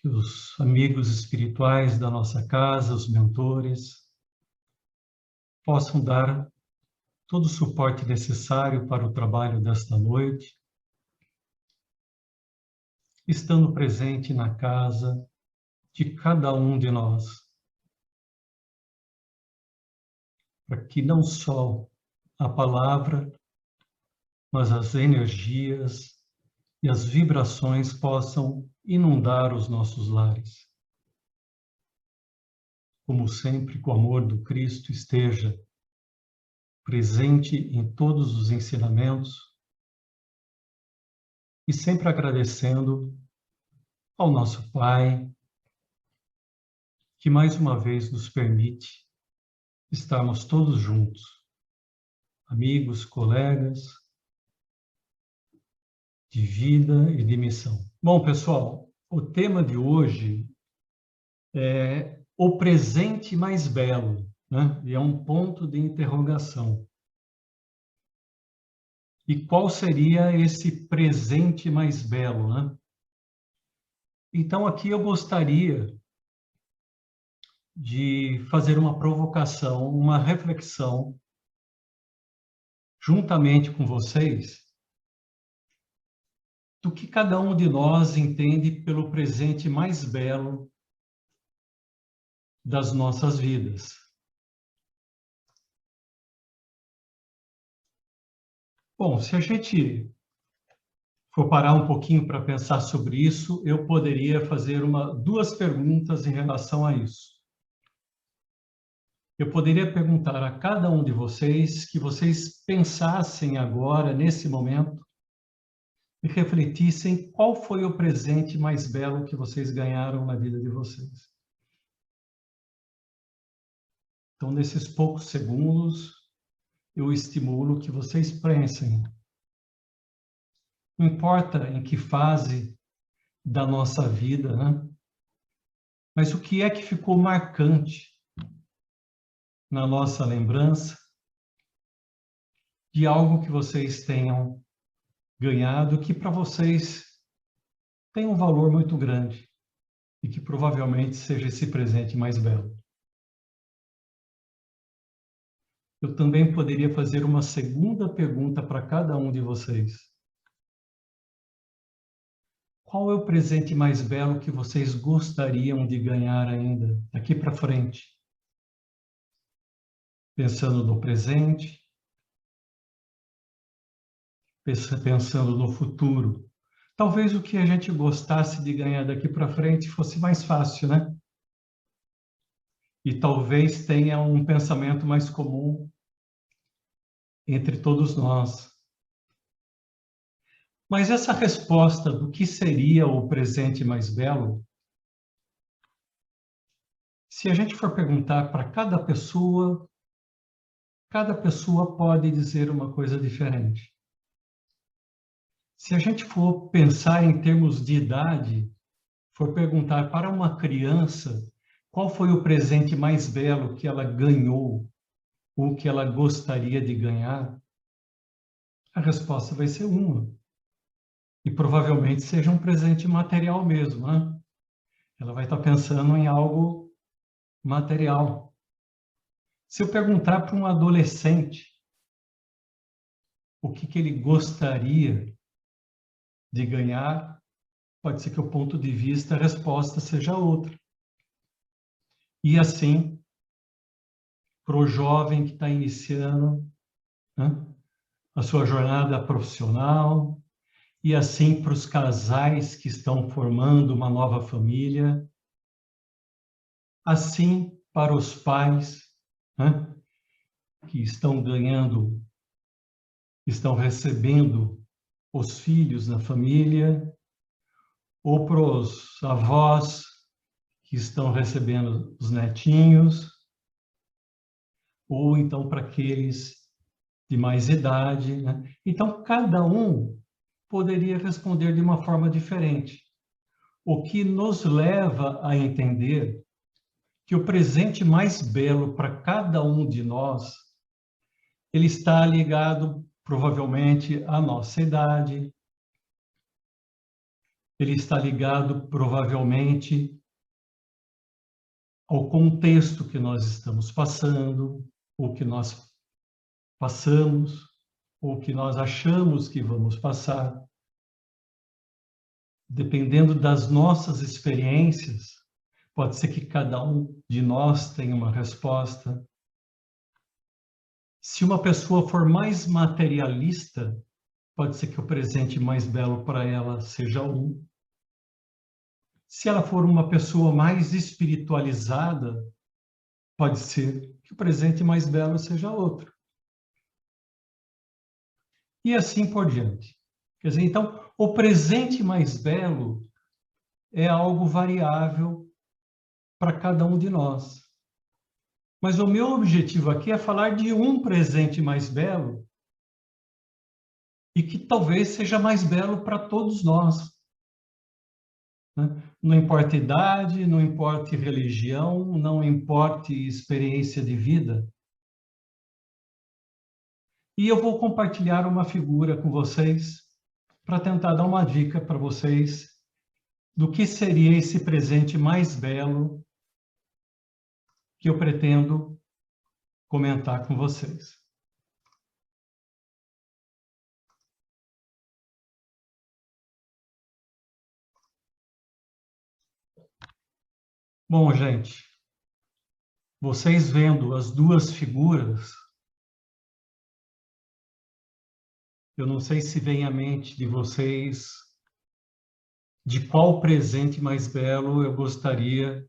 que os amigos espirituais da nossa casa, os mentores, possam dar todo o suporte necessário para o trabalho desta noite, estando presente na casa de cada um de nós, para que não só a palavra, mas as energias e as vibrações possam inundar os nossos lares. Como sempre, que o amor do Cristo esteja presente em todos os ensinamentos e sempre agradecendo ao nosso Pai, que mais uma vez nos permite estarmos todos juntos, amigos, colegas, de vida e de missão. Bom, pessoal, o tema de hoje é o presente mais belo, né? E é um ponto de interrogação. E qual seria esse presente mais belo, né? Então, aqui eu gostaria de fazer uma provocação, uma reflexão, juntamente com vocês, do que cada um de nós entende pelo presente mais belo das nossas vidas. Bom, se a gente for parar um pouquinho para pensar sobre isso, eu poderia fazer duas perguntas em relação a isso. Eu poderia perguntar a cada um de vocês que vocês pensassem agora, nesse momento, e refletissem qual foi o presente mais belo que vocês ganharam na vida de vocês. Então, nesses poucos segundos, eu estimulo que vocês pensem. Não importa em que fase da nossa vida, né? Mas o que é que ficou marcante na nossa lembrança de algo que vocês tenham ganhado, que para vocês tem um valor muito grande e que provavelmente seja esse presente mais belo. Eu também poderia fazer uma segunda pergunta para cada um de vocês. Qual é o presente mais belo que vocês gostariam de ganhar ainda, daqui para frente? Pensando no presente, pensando no futuro. Talvez o que a gente gostasse de ganhar daqui para frente fosse mais fácil, né? E talvez tenha um pensamento mais comum entre todos nós. Mas essa resposta do que seria o presente mais belo, se a gente for perguntar para cada pessoa pode dizer uma coisa diferente. Se a gente for pensar em termos de idade, for perguntar para uma criança qual foi o presente mais belo que ela ganhou ou que ela gostaria de ganhar, a resposta vai ser uma. E provavelmente seja um presente material mesmo, né? Ela vai estar pensando em algo material. Se eu perguntar para um adolescente o que ele gostaria de ganhar, pode ser que o ponto de vista, a resposta seja outra. E assim, para o jovem que está iniciando, né, a sua jornada profissional, e assim para os casais que estão formando uma nova família, assim para os pais, né, que estão recebendo os filhos na família, ou para os avós que estão recebendo os netinhos, ou então para aqueles de mais idade, né? Então, cada um poderia responder de uma forma diferente, o que nos leva a entender que o presente mais belo para cada um de nós, ele está ligado provavelmente à nossa idade, ele está ligado provavelmente ao contexto que nós estamos passando, o que nós passamos, ou que nós achamos que vamos passar. Dependendo das nossas experiências, pode ser que cada um de nós tenha uma resposta. Se uma pessoa for mais materialista, pode ser que o presente mais belo para ela seja um. Se ela for uma pessoa mais espiritualizada, pode ser que o presente mais belo seja outro. E assim por diante. Quer dizer, então, o presente mais belo é algo variável para cada um de nós. Mas o meu objetivo aqui é falar de um presente mais belo e que talvez seja mais belo para todos nós. Não importa idade, não importa religião, não importa experiência de vida. E eu vou compartilhar uma figura com vocês para tentar dar uma dica para vocês do que seria esse presente mais belo que eu pretendo comentar com vocês. Bom, gente, vocês vendo as duas figuras, eu não sei se vem à mente de vocês de qual presente mais belo eu gostaria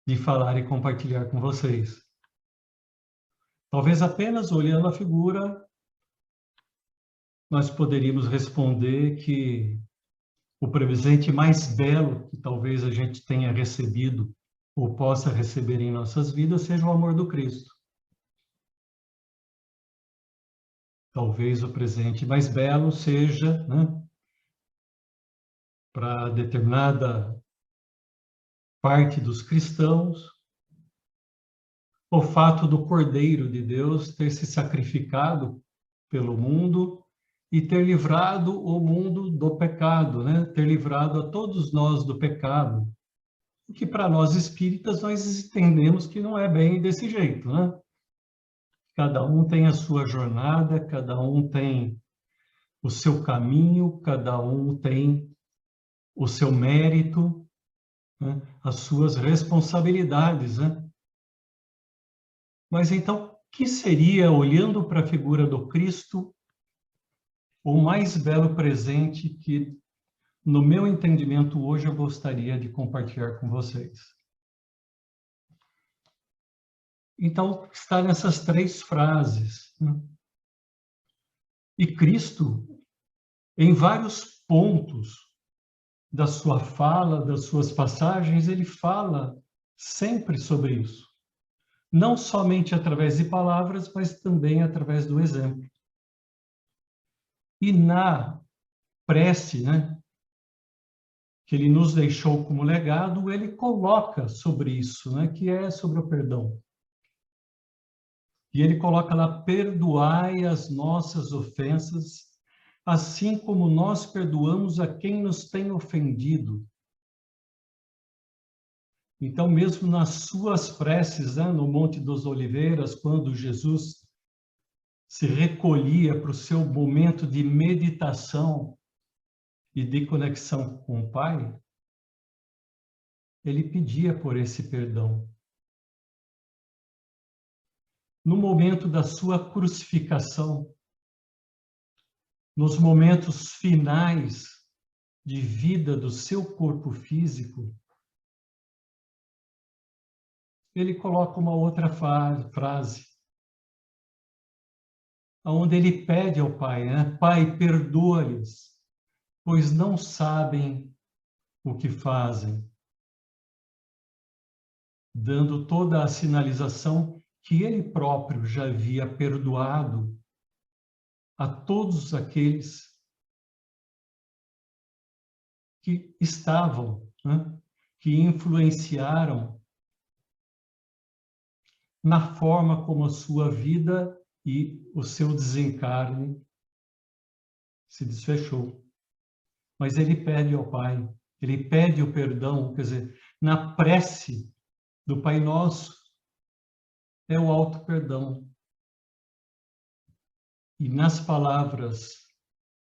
de falar e compartilhar com vocês. Talvez apenas olhando a figura, nós poderíamos responder que o presente mais belo que talvez a gente tenha recebido ou possa receber em nossas vidas seja o amor do Cristo. Talvez o presente mais belo seja, para determinada parte dos cristãos, o fato do Cordeiro de Deus ter se sacrificado pelo mundo e ter livrado o mundo do pecado, ter livrado a todos nós do pecado. O que para nós espíritas nós entendemos que não é bem desse jeito, Cada um tem a sua jornada, cada um tem o seu caminho, cada um tem o seu mérito, as suas responsabilidades, Mas então, o que seria, olhando para a figura do Cristo, o mais belo presente que, no meu entendimento, hoje eu gostaria de compartilhar com vocês? Então, está nessas três frases. E Cristo, em vários pontos da sua fala, das suas passagens, ele fala sempre sobre isso. Não somente através de palavras, mas também através do exemplo. E na prece, que ele nos deixou como legado, ele coloca sobre isso, que é sobre o perdão. E ele coloca lá: perdoai as nossas ofensas, assim como nós perdoamos a quem nos tem ofendido. Então, mesmo nas suas preces, no Monte das Oliveiras, quando Jesus se recolhia para o seu momento de meditação e de conexão com o Pai, ele pedia por esse perdão. No momento da sua crucificação, nos momentos finais de vida do seu corpo físico, ele coloca uma outra frase, onde ele pede ao Pai, Pai, perdoa-lhes, pois não sabem o que fazem, dando toda a sinalização que ele próprio já havia perdoado a todos aqueles que estavam, que influenciaram na forma como a sua vida e o seu desencarne se desfechou. mas ele pede ao Pai, ele pede o perdão, quer dizer, na prece do Pai Nosso, é o auto-perdão. E nas palavras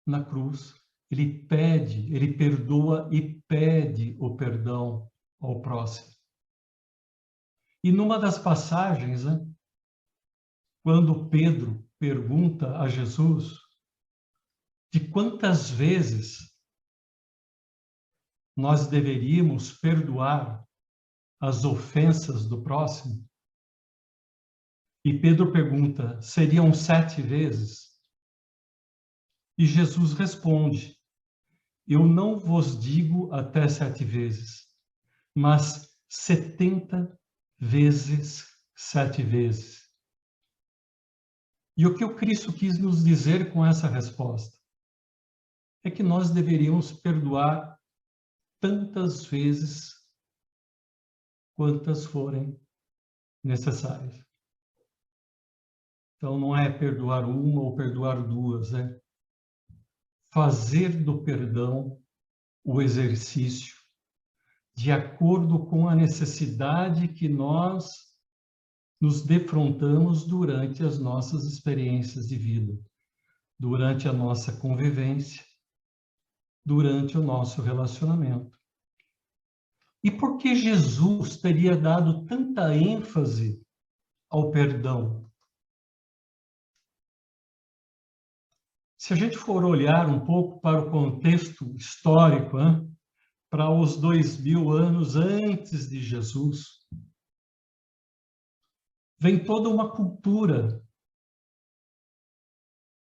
na cruz, ele pede, ele perdoa e pede o perdão ao próximo. E numa das passagens, né, quando Pedro pergunta a Jesus de quantas vezes nós deveríamos perdoar as ofensas do próximo, e Pedro pergunta, seriam 7 vezes? E Jesus responde, eu não vos digo até 7 vezes, mas 70 vezes 7 vezes. E o que o Cristo quis nos dizer com essa resposta é que nós deveríamos perdoar tantas vezes quantas forem necessárias. Então, não é perdoar uma ou perdoar duas, é fazer do perdão o exercício de acordo com a necessidade que nós nos defrontamos durante as nossas experiências de vida, durante a nossa convivência, durante o nosso relacionamento. E por que Jesus teria dado tanta ênfase ao perdão? Se a gente for olhar um pouco para o contexto histórico, para os 2000 anos antes de Jesus, vem toda uma cultura,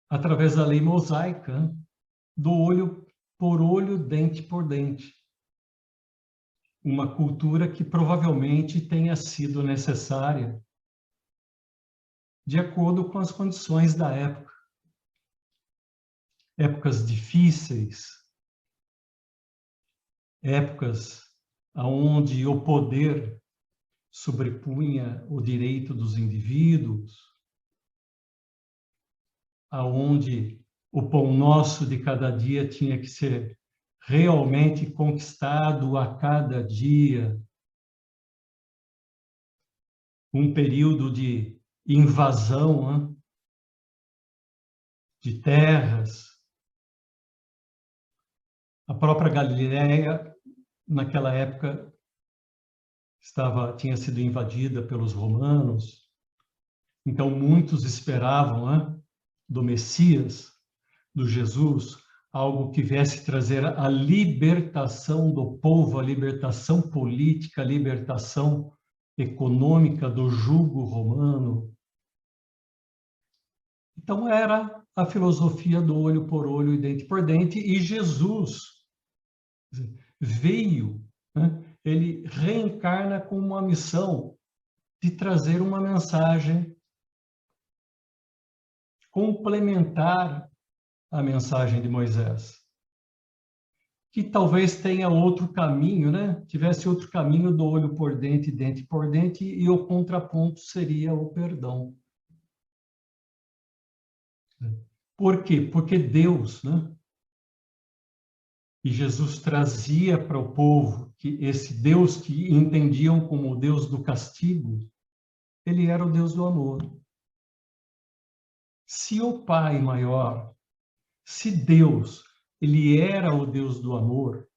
através da lei mosaica, do olho por olho, dente por dente. Uma cultura que provavelmente tenha sido necessária de acordo com as condições da época. Épocas difíceis, épocas onde o poder sobrepunha o direito dos indivíduos, aonde o pão nosso de cada dia tinha que ser realmente conquistado a cada dia, um período de invasão, de terras. A própria Galileia, naquela época, tinha sido invadida pelos romanos, então muitos esperavam do Messias, do Jesus, algo que viesse trazer a libertação do povo, a libertação política, a libertação econômica do jugo romano. Então era a filosofia do olho por olho e dente por dente, e Jesus veio, ele reencarna com uma missão de trazer uma mensagem complementar à mensagem de Moisés, que talvez tenha outro caminho, tivesse outro caminho do olho por dente, dente por dente, e o contraponto seria o perdão. Por quê? Porque Deus, e Jesus trazia para o povo que esse Deus que entendiam como o Deus do castigo, ele era o Deus do amor. Se o Pai maior, se Deus, ele era o Deus do amor,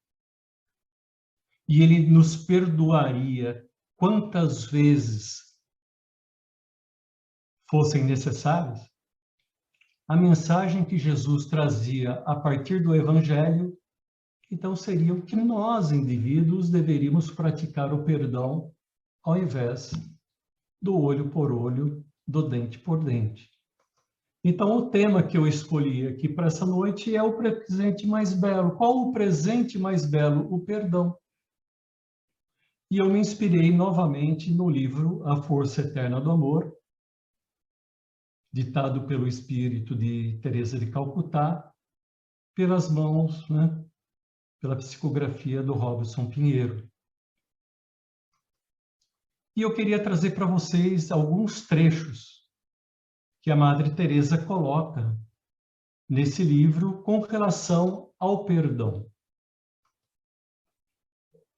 e ele nos perdoaria quantas vezes fossem necessárias, a mensagem que Jesus trazia a partir do Evangelho, então seria que nós, indivíduos, deveríamos praticar o perdão ao invés do olho por olho, do dente por dente. Então, o tema que eu escolhi aqui para essa noite é o presente mais belo. Qual o presente mais belo? O perdão. E eu me inspirei novamente no livro A Força Eterna do Amor, ditado pelo espírito de Teresa de Calcutá, pelas mãos, pela psicografia do Robson Pinheiro. E eu queria trazer para vocês alguns trechos que a Madre Teresa coloca nesse livro com relação ao perdão.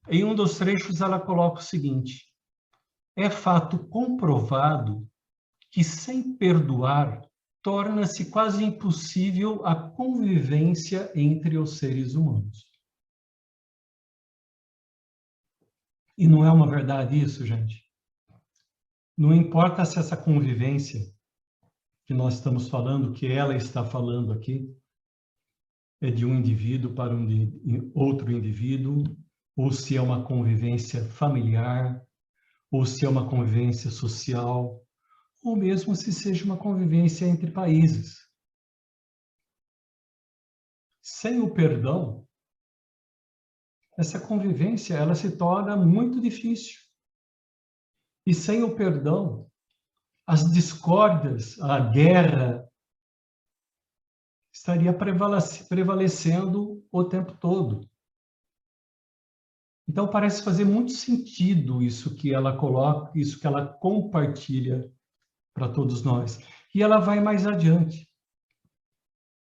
Em um dos trechos, ela coloca o seguinte: é fato comprovado que, sem perdoar, torna-se quase impossível a convivência entre os seres humanos. E não é uma verdade isso, gente? Não importa se essa convivência que nós estamos falando, que ela está falando aqui, é de um indivíduo para outro indivíduo, ou se é uma convivência familiar, ou se é uma convivência social, ou mesmo se seja uma convivência entre países. Sem o perdão, essa convivência ela se torna muito difícil. E sem o perdão, as discórdias, a guerra, estaria prevalecendo o tempo todo. Então, parece fazer muito sentido isso que ela coloca, isso que ela compartilha para todos nós. E ela vai mais adiante.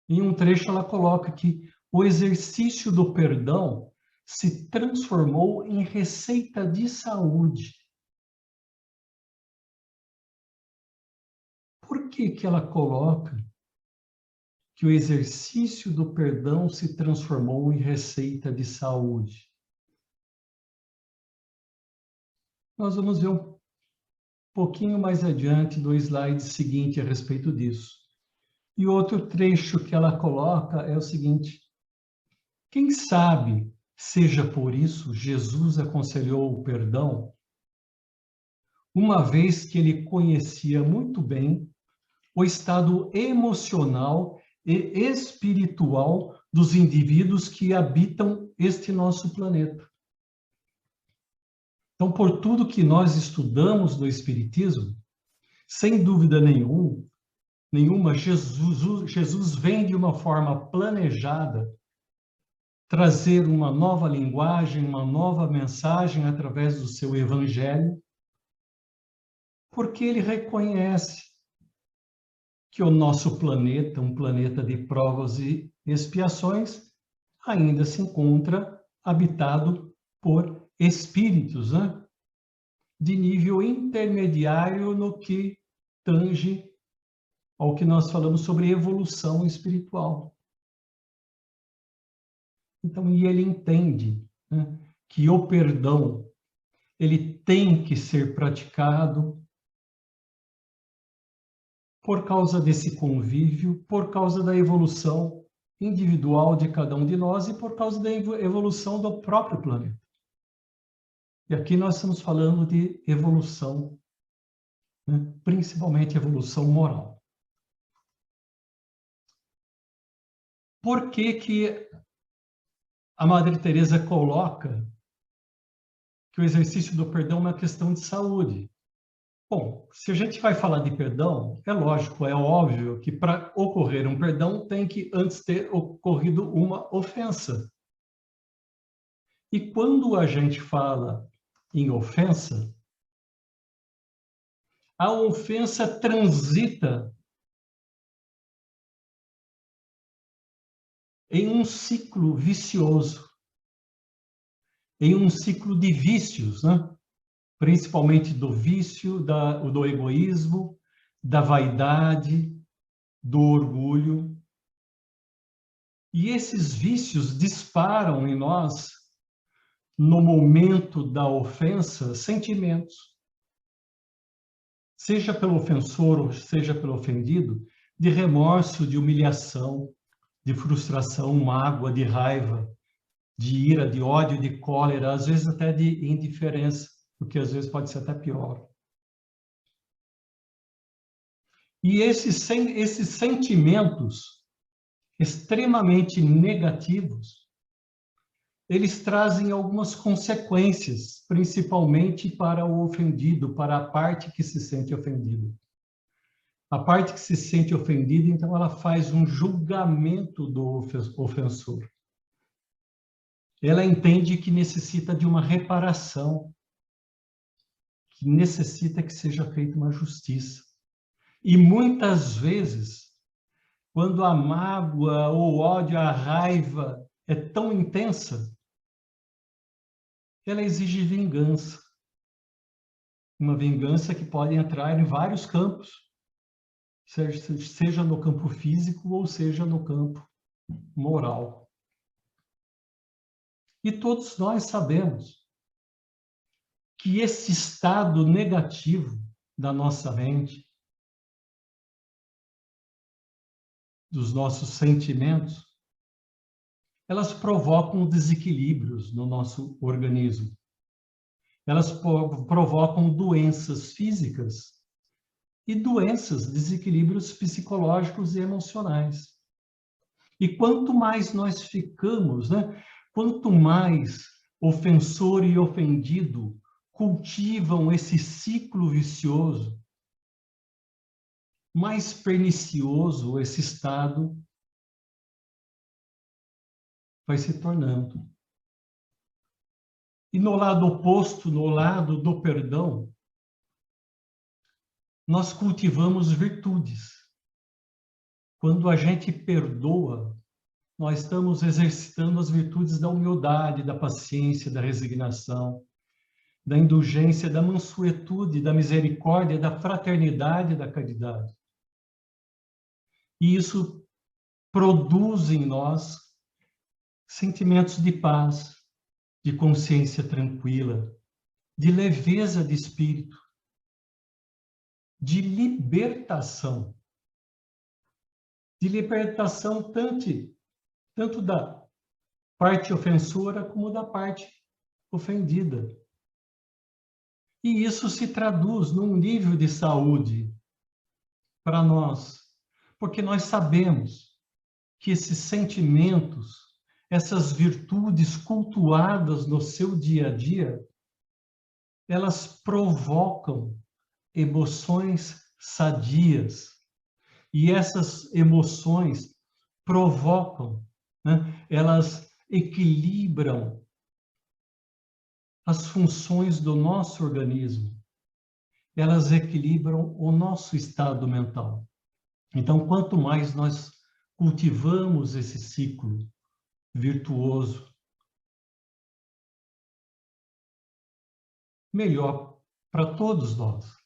Em um trecho, ela coloca que o exercício do perdão se transformou em receita de saúde. Por que que ela coloca que o exercício do perdão se transformou em receita de saúde? Nós vamos ver um pouquinho mais adiante do slide seguinte a respeito disso. E outro trecho que ela coloca é o seguinte: quem sabe, seja por isso, Jesus aconselhou o perdão, uma vez que ele conhecia muito bem o estado emocional e espiritual dos indivíduos que habitam este nosso planeta. Então, por tudo que nós estudamos do Espiritismo, sem dúvida nenhuma, Jesus vem de uma forma planejada trazer uma nova linguagem, uma nova mensagem através do seu Evangelho, porque ele reconhece que o nosso planeta, um planeta de provas e expiações, ainda se encontra habitado por espíritos, né? De nível intermediário no que tange ao que nós falamos sobre evolução espiritual. Então, e ele entende, né, que o perdão ele tem que ser praticado por causa desse convívio, por causa da evolução individual de cada um de nós e por causa da evolução do próprio planeta. E aqui nós estamos falando de evolução, né, principalmente evolução moral. Por que que a Madre Teresa coloca que o exercício do perdão é uma questão de saúde? Bom, se a gente vai falar de perdão, é lógico, é óbvio que para ocorrer um perdão tem que antes ter ocorrido uma ofensa. E quando a gente fala em ofensa, a ofensa transita em um ciclo vicioso, em um ciclo de vícios, né? Principalmente do vício, do egoísmo, da vaidade, do orgulho. E esses vícios disparam em nós, no momento da ofensa, sentimentos. Seja pelo ofensor ou seja pelo ofendido, de remorso, de humilhação, de frustração, mágoa, de raiva, de ira, de ódio, de cólera, às vezes até de indiferença, o que às vezes pode ser até pior. E esses sentimentos extremamente negativos, eles trazem algumas consequências, principalmente para o ofendido, para a parte que se sente ofendida. A parte que se sente ofendida, então, ela faz um julgamento do ofensor. Ela entende que necessita de uma reparação, que necessita que seja feita uma justiça. E muitas vezes quando a mágoa, o ódio, a raiva é tão intensa, ela exige vingança. Uma vingança que pode entrar em vários campos, seja no campo físico ou seja no campo moral. E todos nós sabemos que esse estado negativo da nossa mente, dos nossos sentimentos, elas provocam desequilíbrios no nosso organismo. Elas provocam doenças físicas e doenças, desequilíbrios psicológicos e emocionais. E quanto mais nós ficamos, né? Quanto mais ofensor e ofendido cultivam esse ciclo vicioso, mais pernicioso esse estado vai se tornando. E no lado oposto, no lado do perdão, nós cultivamos virtudes. Quando a gente perdoa, nós estamos exercitando as virtudes da humildade, da paciência, da resignação, da indulgência, da mansuetude, da misericórdia, da fraternidade e da caridade. E isso produz em nós sentimentos de paz, de consciência tranquila, de leveza de espírito, de libertação. De libertação tanto da parte ofensora como da parte ofendida. E isso se traduz num nível de saúde para nós, porque nós sabemos que esses sentimentos, essas virtudes cultuadas no seu dia a dia, elas provocam emoções sadias. E essas emoções provocam, né? Elas equilibram as funções do nosso organismo. Elas equilibram o nosso estado mental. Então, quanto mais nós cultivamos esse ciclo virtuoso, melhor para todos nós.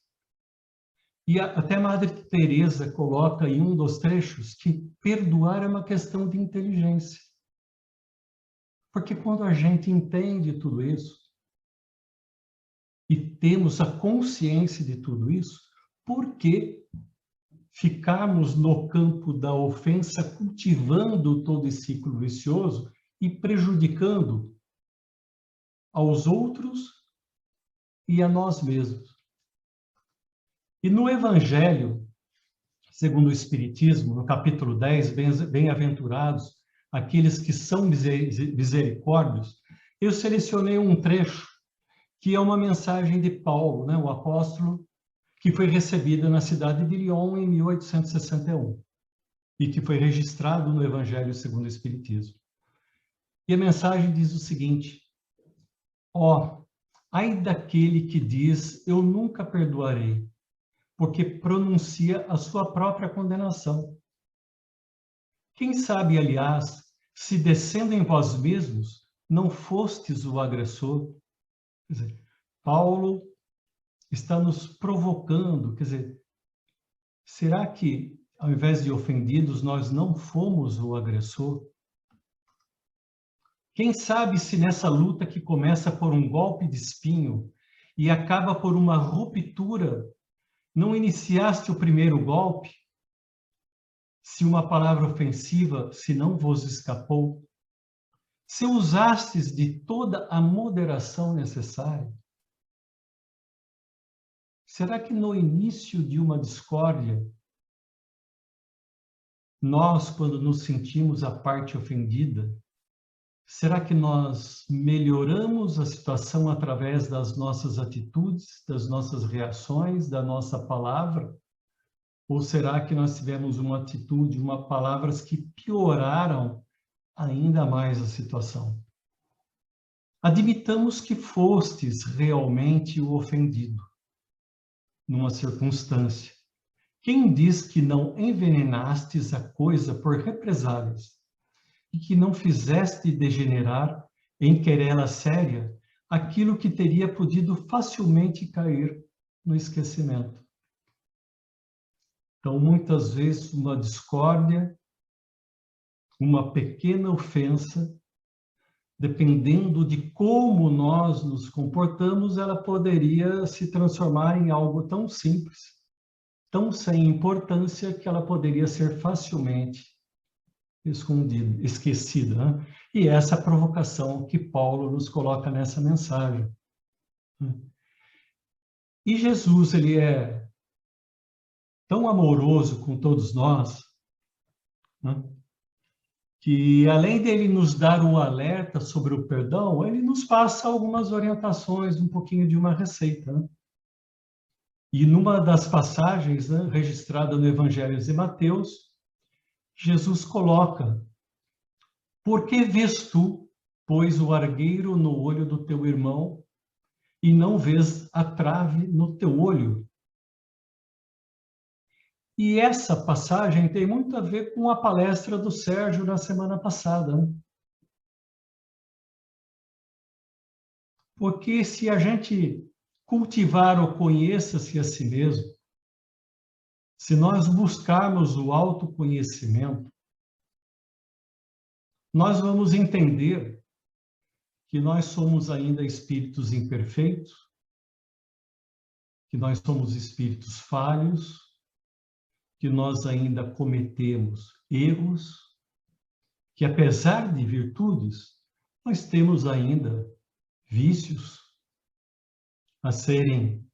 E até Madre Teresa coloca em um dos trechos que perdoar é uma questão de inteligência. Porque quando a gente entende tudo isso, e temos a consciência de tudo isso, por que ficarmos no campo da ofensa, cultivando todo esse ciclo vicioso e prejudicando aos outros e a nós mesmos? E no Evangelho, segundo o Espiritismo, no capítulo 10, bem-aventurados aqueles que são misericórdios, eu selecionei um trecho que é uma mensagem de Paulo, né, o apóstolo, que foi recebida na cidade de Lyon em 1861 e que foi registrado no Evangelho segundo o Espiritismo. E a mensagem diz o seguinte: ó, ai daquele que diz, eu nunca perdoarei, porque pronuncia a sua própria condenação. Quem sabe, aliás, se descendo em vós mesmos, não fostes o agressor? Quer dizer, Paulo está nos provocando, quer dizer, será que, ao invés de ofendidos, nós não fomos o agressor? Quem sabe se nessa luta que começa por um golpe de espinho e acaba por uma ruptura, não iniciaste o primeiro golpe? Se uma palavra ofensiva, se não vos escapou? Se usastes de toda a moderação necessária? Será que no início de uma discórdia, nós, quando nos sentimos a parte ofendida, será que nós melhoramos a situação através das nossas atitudes, das nossas reações, da nossa palavra? Ou será que nós tivemos uma atitude, palavras que pioraram ainda mais a situação? Admitamos que fostes realmente o ofendido, numa circunstância, Quem diz que não envenenastes a coisa por represálias e que não fizeste degenerar em querela séria aquilo que teria podido facilmente cair no esquecimento? Então, muitas vezes, uma discórdia, uma pequena ofensa, dependendo de como nós nos comportamos, ela poderia se transformar em algo tão simples, tão sem importância, que ela poderia ser facilmente esquecida, né? E essa é a provocação que Paulo nos coloca nessa mensagem. E Jesus, ele é tão amoroso com todos nós, né? Que além dele nos dar um alerta sobre o perdão, ele nos passa algumas orientações, um pouquinho de uma receita, né? E numa das passagens, né, registrada no Evangelho de Mateus, Jesus coloca: por que vês tu, pois, o argueiro no olho do teu irmão e não vês a trave no teu olho? E essa passagem tem muito a ver com a palestra do Sérgio na semana passada, né? Porque se a gente cultivar o conheça-se a si mesmo, se nós buscarmos o autoconhecimento, nós vamos entender que nós somos ainda espíritos imperfeitos, que nós somos espíritos falhos, que nós ainda cometemos erros, que apesar de virtudes, nós temos ainda vícios a serem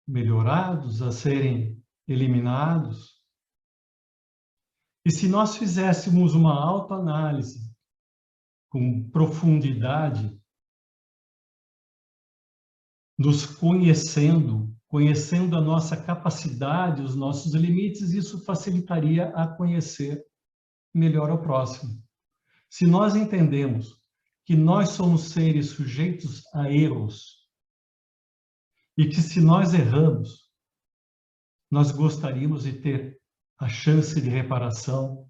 melhorados, a serem eliminados. E se nós fizéssemos uma autoanálise com profundidade, nos conhecendo, conhecendo a nossa capacidade, os nossos limites, isso facilitaria a conhecer melhor o próximo. Se nós entendemos que nós somos seres sujeitos a erros e que se nós erramos, nós gostaríamos de ter a chance de reparação,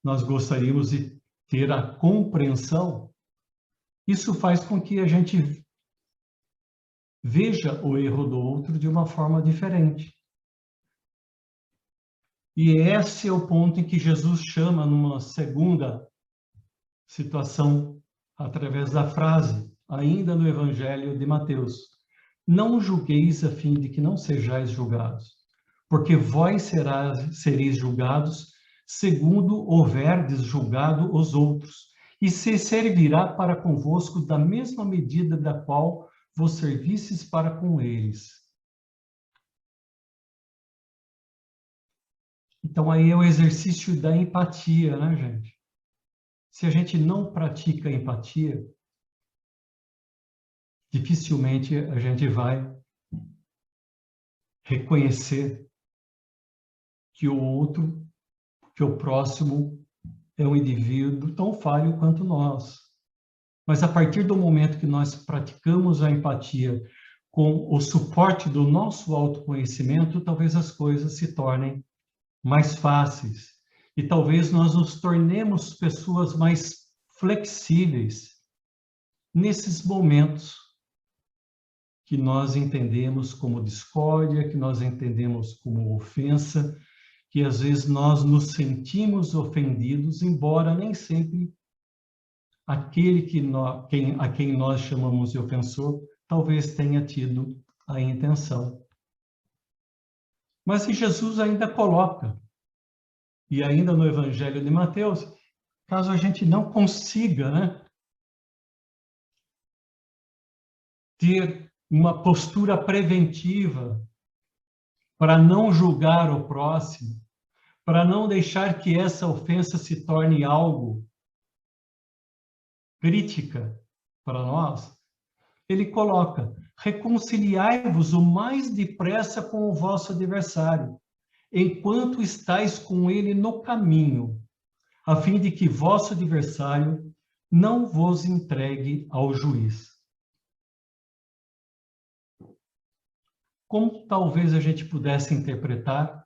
nós gostaríamos de ter a compreensão, isso faz com que a gente veja o erro do outro de uma forma diferente. E esse é o ponto em que Jesus chama, numa segunda situação, através da frase, ainda no Evangelho de Mateus: não julgueis a fim de que não sejais julgados, porque vós sereis julgados segundo houverdes julgado os outros, e se servirá para convosco da mesma medida da qual vos servisses para com eles. Então aí é o exercício da empatia, né, gente? Se a gente não pratica empatia, dificilmente a gente vai reconhecer que o outro, que o próximo é um indivíduo tão falho quanto nós. Mas a partir do momento que nós praticamos a empatia com o suporte do nosso autoconhecimento, talvez as coisas se tornem mais fáceis. E talvez nós nos tornemos pessoas mais flexíveis nesses momentos que nós entendemos como discórdia, que nós entendemos como ofensa, que às vezes nós nos sentimos ofendidos, embora nem sempre aquele a quem nós chamamos de ofensor talvez tenha tido a intenção. Mas se Jesus ainda coloca, e ainda no Evangelho de Mateus, caso a gente não consiga, né, ter uma postura preventiva para não julgar o próximo, para não deixar que essa ofensa se torne algo crítica para nós, ele coloca: reconciliai-vos o mais depressa com o vosso adversário, enquanto estáis com ele no caminho, a fim de que vosso adversário não vos entregue ao juiz. como talvez a gente pudesse interpretar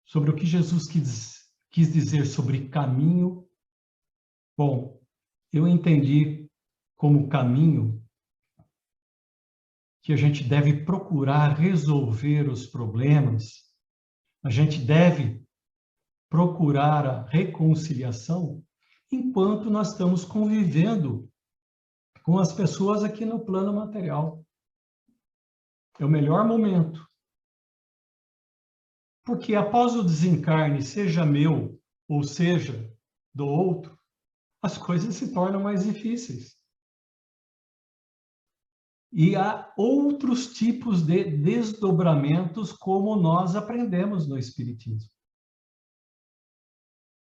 sobre o que Jesus quis dizer sobre caminho. Bom, eu entendi como caminho que a gente deve procurar resolver os problemas, a gente deve procurar a reconciliação enquanto nós estamos convivendo com as pessoas aqui no plano material. É o melhor momento. Porque após o desencarne, seja meu ou seja do outro, as coisas se tornam mais difíceis. E há outros tipos de desdobramentos, como nós aprendemos no Espiritismo.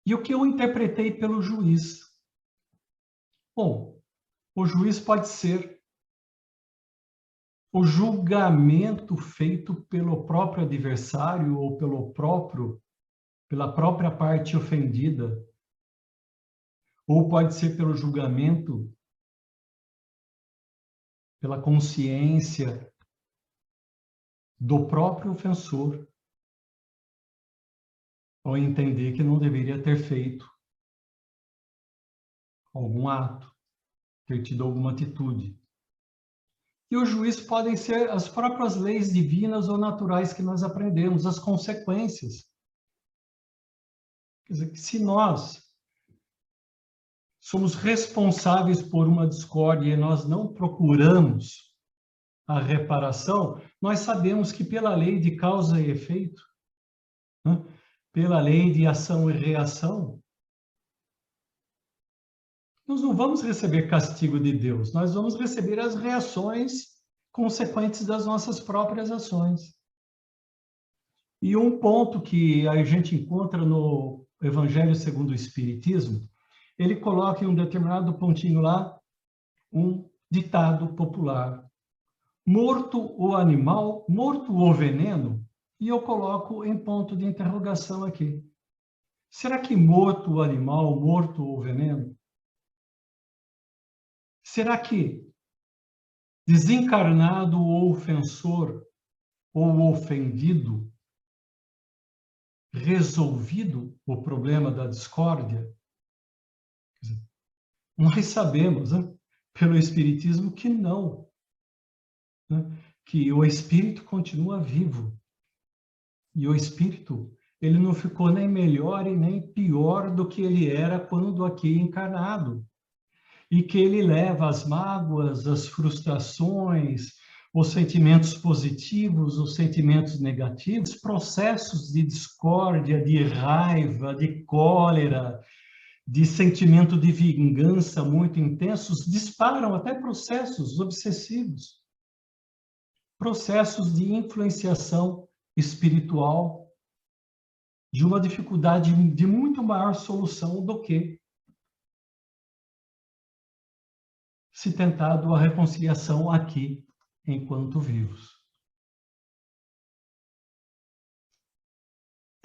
E o que eu interpretei pelo juiz? Bom, o juiz pode ser o julgamento feito pelo próprio adversário ou pela própria parte ofendida, ou pode ser pelo julgamento, pela consciência do próprio ofensor, ao entender que não deveria ter feito algum ato, ter tido alguma atitude. E os juízes podem ser as próprias leis divinas ou naturais que nós aprendemos, as consequências. Quer dizer, que se nós somos responsáveis por uma discórdia e nós não procuramos a reparação, nós sabemos que pela lei de causa e efeito, né, pela lei de ação e reação, nós não vamos receber castigo de Deus, nós vamos receber as reações consequentes das nossas próprias ações. E um ponto que a gente encontra no Evangelho segundo o Espiritismo, ele coloca em um determinado pontinho lá um ditado popular: morto o animal, morto o veneno, e eu coloco em ponto de interrogação aqui. Será que morto o animal, morto o veneno? Será que desencarnado o ofensor ou ofendido, resolvido o problema da discórdia? Nós sabemos, né, pelo Espiritismo, que não, né, que o Espírito continua vivo. E o Espírito, ele não ficou nem melhor e nem pior do que ele era quando aqui encarnado. E que ele leva as mágoas, as frustrações, os sentimentos positivos, os sentimentos negativos, processos de discórdia, de raiva, de cólera, de sentimento de vingança muito intensos, disparam até processos obsessivos, processos de influenciação espiritual, de uma dificuldade de muito maior solução do que se tentado a reconciliação aqui, enquanto vivos.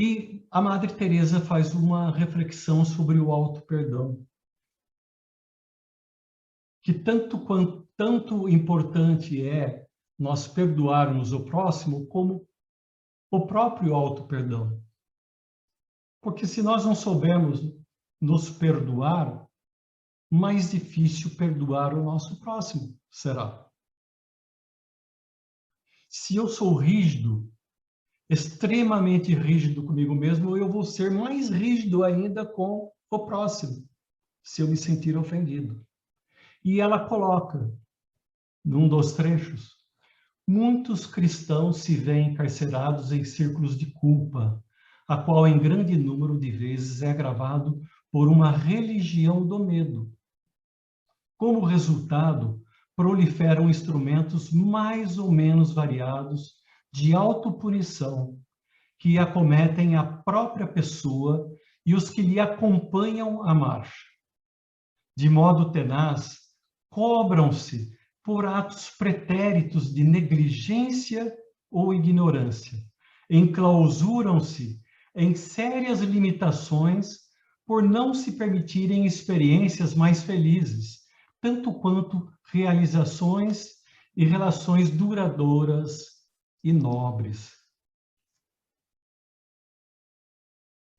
E a Madre Teresa faz uma reflexão sobre o auto-perdão, que tanto importante é nós perdoarmos o próximo como o próprio auto-perdão. Porque se nós não soubermos nos perdoar, mais difícil perdoar o nosso próximo será. Se eu sou rígido, extremamente rígido comigo mesmo, eu vou ser mais rígido ainda com o próximo, se eu me sentir ofendido. E ela coloca, num dos trechos, muitos cristãos se veem encarcerados em círculos de culpa, a qual em grande número de vezes é agravado por uma religião do medo. Como resultado, proliferam instrumentos mais ou menos variados de autopunição que acometem a própria pessoa e os que lhe acompanham à marcha. De modo tenaz, cobram-se por atos pretéritos de negligência ou ignorância, enclausuram-se em sérias limitações por não se permitirem experiências mais felizes, tanto quanto realizações e relações duradouras e nobres.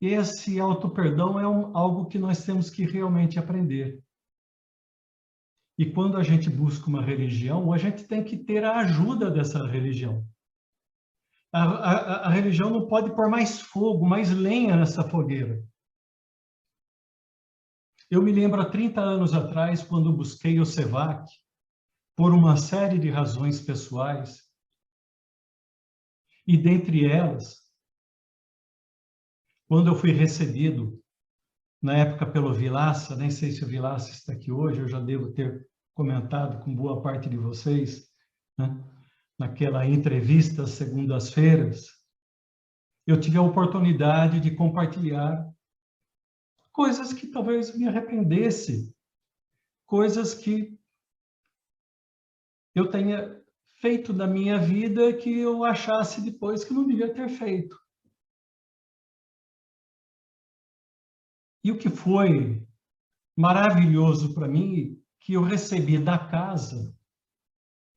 Esse auto-perdão é algo que nós temos que realmente aprender. E quando a gente busca uma religião, a gente tem que ter a ajuda dessa religião. A religião não pode pôr mais fogo, mais lenha nessa fogueira. Eu me lembro há 30 anos atrás, quando busquei o SEVAC, por uma série de razões pessoais, e dentre elas, quando eu fui recebido, na época pelo Vilaça, nem sei se o Vilaça está aqui hoje, eu já devo ter comentado com boa parte de vocês, né? Naquela entrevista às segundas-feiras, eu tive a oportunidade de compartilhar coisas que talvez me arrependesse, coisas que eu tenha feito da minha vida que eu achasse depois que não devia ter feito. E o que foi maravilhoso para mim, que eu recebi da casa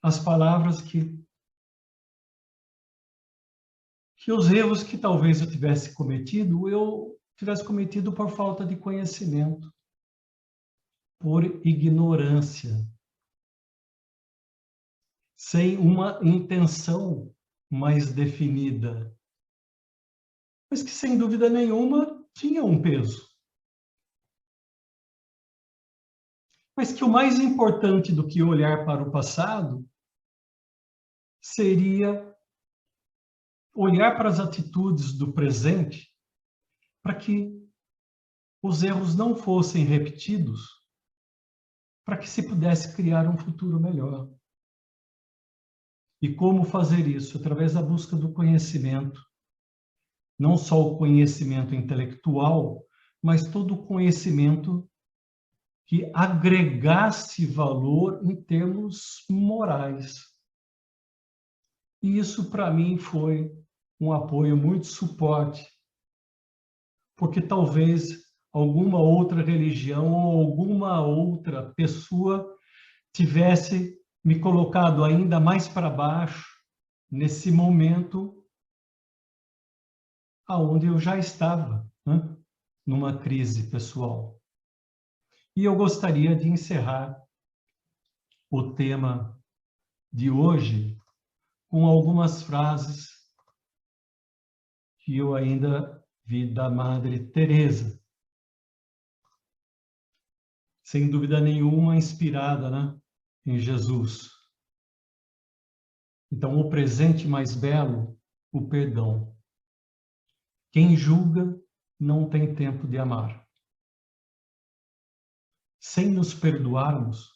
as palavras que os erros que talvez eu tivesse cometido por falta de conhecimento, por ignorância, sem uma intenção mais definida, mas que, sem dúvida nenhuma, tinha um peso. Mas que o mais importante do que olhar para o passado seria olhar para as atitudes do presente para que os erros não fossem repetidos, para que se pudesse criar um futuro melhor. E como fazer isso? Através da busca do conhecimento. Não só o conhecimento intelectual, mas todo o conhecimento que agregasse valor em termos morais. E isso, para mim, foi um apoio, muito suporte, porque talvez alguma outra religião ou alguma outra pessoa tivesse me colocado ainda mais para baixo nesse momento aonde eu já estava, né? Numa crise pessoal. E eu gostaria de encerrar o tema de hoje com algumas frases que eu ainda vi da Madre Teresa. Sem dúvida nenhuma, inspirada, né, em Jesus. Então, o presente mais belo, o perdão. Quem julga não tem tempo de amar. Sem nos perdoarmos,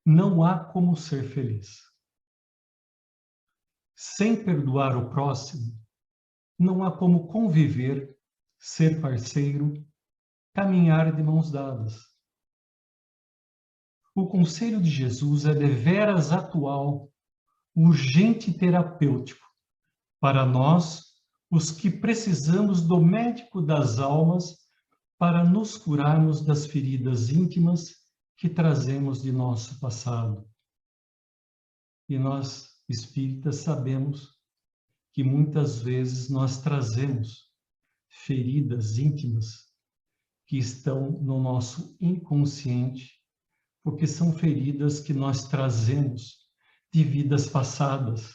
não há como ser feliz. Sem perdoar o próximo, não há como conviver, ser parceiro, caminhar de mãos dadas. O conselho de Jesus é deveras atual, urgente e terapêutico para nós, os que precisamos do médico das almas para nos curarmos das feridas íntimas que trazemos de nosso passado. E nós, espíritas, sabemos que muitas vezes nós trazemos feridas íntimas que estão no nosso inconsciente, porque são feridas que nós trazemos de vidas passadas.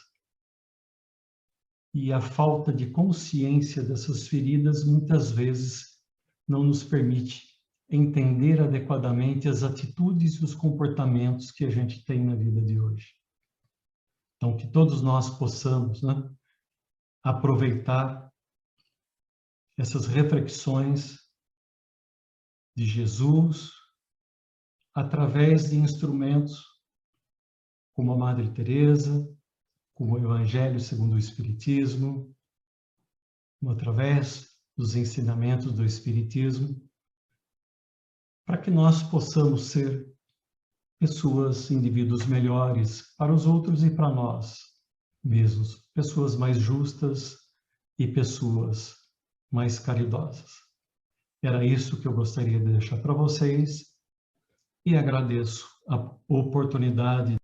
E a falta de consciência dessas feridas muitas vezes não nos permite entender adequadamente as atitudes e os comportamentos que a gente tem na vida de hoje. Então, que todos nós possamos, né, aproveitar essas reflexões de Jesus através de instrumentos como a Madre Teresa, como o Evangelho segundo o Espiritismo, através dos ensinamentos do Espiritismo, para que nós possamos ser pessoas, indivíduos melhores para os outros e para nós mesmos, pessoas mais justas e pessoas mais caridosas. Era isso que eu gostaria de deixar para vocês e agradeço a oportunidade